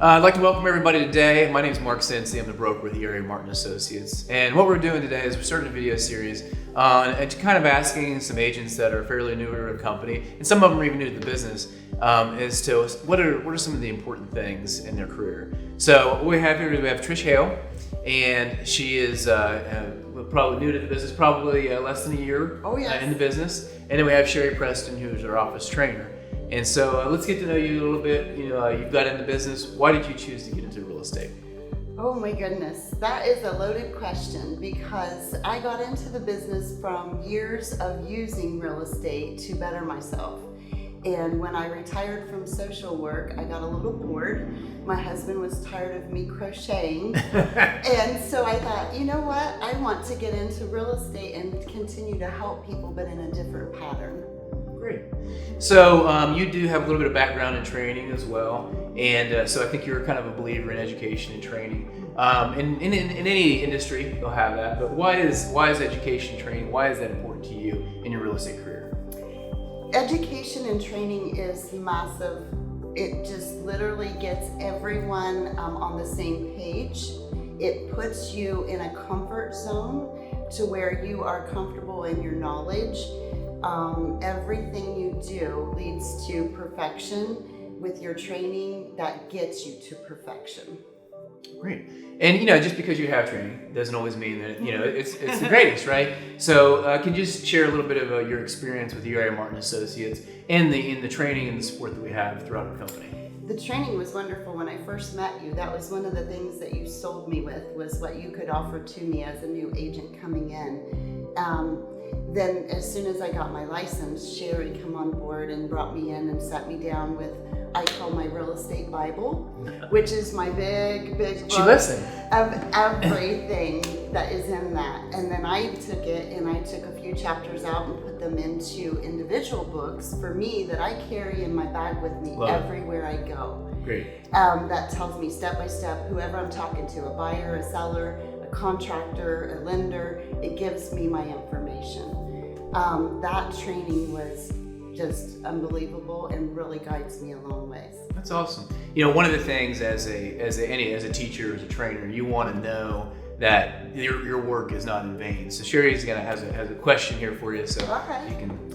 I'd like to welcome everybody today. My name is Mark Sensi. I'm the broker with ERA Martin Associates. And what we're doing today is we're starting a video series on kind of asking some agents that are fairly new to the company, and some of them are even new to the business, as to what are some of the important things in their career. So what we have here is we have Trisha Hail, and she is probably new to the business, probably less than a year in the business. And then we have Sherry Preston, who's our office trainer. And so let's get to know you a little bit. You've got into business. Why did you choose to get into real estate? Oh my goodness, that is a loaded question because I got into the business from years of using real estate to better myself. And when I retired from social work, I got a little bored. My husband was tired of me crocheting. And so I thought, you know what? I want to get into real estate and continue to help people, but in a different pattern. Great. So you do have a little bit of background in training as well, and so I think you're kind of a believer in education and training. In any industry, you'll have that. But why is education training? Why is that important to you in your real estate career? Education and training is massive. It just literally gets everyone on the same page. It puts you in a comfort zone to where you are comfortable in your knowledge. Everything you do leads to perfection with your training that gets you to perfection. Great. And just because you have training doesn't always mean that it's the greatest, right? So can you just share a little bit of your experience with ERA Martin Associates and in the training and the support that we have throughout our company? The training was wonderful. When I first met you, that was one of the things that you sold me with, was what you could offer to me as a new agent coming in. Then as soon as I got my license, Sherry come on board and brought me in and sat me down with, I call my real estate Bible, which is my big book of everything that is in that. And then I took it and I took a few chapters out and put them into individual books for me that I carry in my bag with me everywhere I go. Great. That tells me step by step, whoever I'm talking to, a buyer, a seller, a contractor, a lender, it gives me my information. That training was just unbelievable and really guides me a long ways. That's awesome. One of the things as a teacher, as a trainer, you want to know that your work is not in vain. So Sherry's has a question here for you, so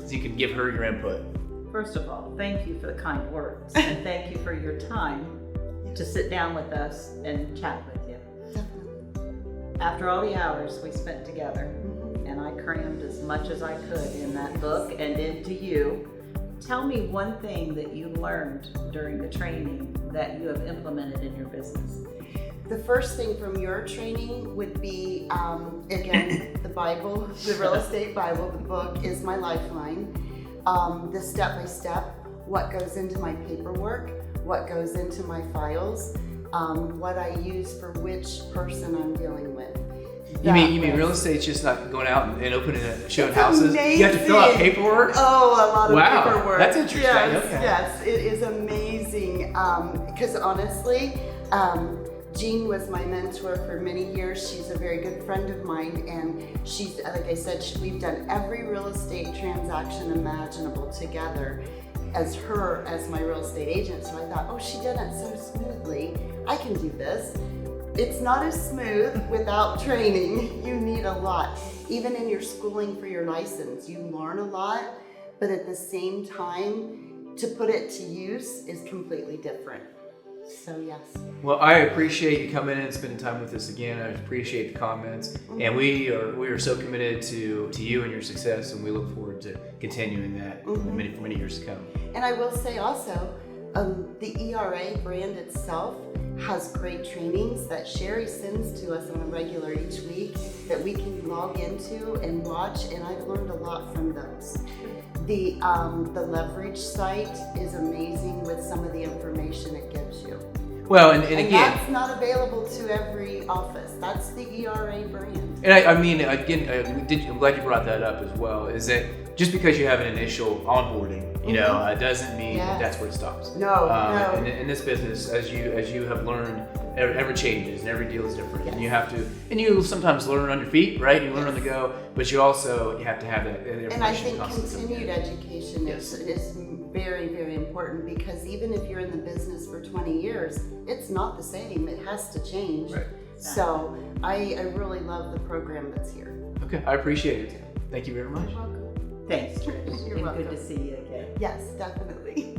you can give her your input. First of all, thank you for the kind words, and thank you for your time to sit down with us and chat with you. Definitely. After all the hours we spent together, and I crammed as much as I could in that book and into you, tell me one thing that you learned during the training that you have implemented in your business. The first thing from your training would be, again, the Bible, the Real Estate Bible, the book is my lifeline. The step-by-step, what goes into my paperwork, what goes into my files, what I use for which person I'm dealing with. You mean real estate's just not going out and opening and showing houses? Amazing. You have to fill out paperwork? Oh, a lot of paperwork. That's interesting. Yes, it is amazing. Because honestly, Jean was my mentor for many years. She's a very good friend of mine, and she's, like I said, we've done every real estate transaction imaginable together as my real estate agent. So I thought, she did it so smoothly. I can do this. It's not as smooth without training. You need a lot. Even in your schooling for your license, you learn a lot, but at the same time, to put it to use is completely different. So yes. Well, I appreciate you coming in and spending time with us again. I appreciate the comments, and we are so committed to you and your success, and we look forward to continuing that for many years to come. And I will say also, the ERA brand itself has great trainings that Sherry sends to us on a regular each week that we can log into and watch, and I've learned a lot from those. The leverage site is amazing with some of the information it gives you. Well, and again, that's not available to every office. That's the ERA brand. And I'm glad you brought that up as well, is that just because you have an initial onboarding, doesn't mean that's where it stops. No. In this business, as you have learned, every changes and every deal is different, and you sometimes learn on your feet, right? You learn on the go, but you have to have that information. And I think continued education is very, very important, because even if you're in the business for 20 years, it's not the same. It has to change. Right. So I really love the program that's here. Okay, I appreciate it. Thank you very much. You're welcome. Thanks, Trish. You're And welcome. good to see you again. Yes, definitely.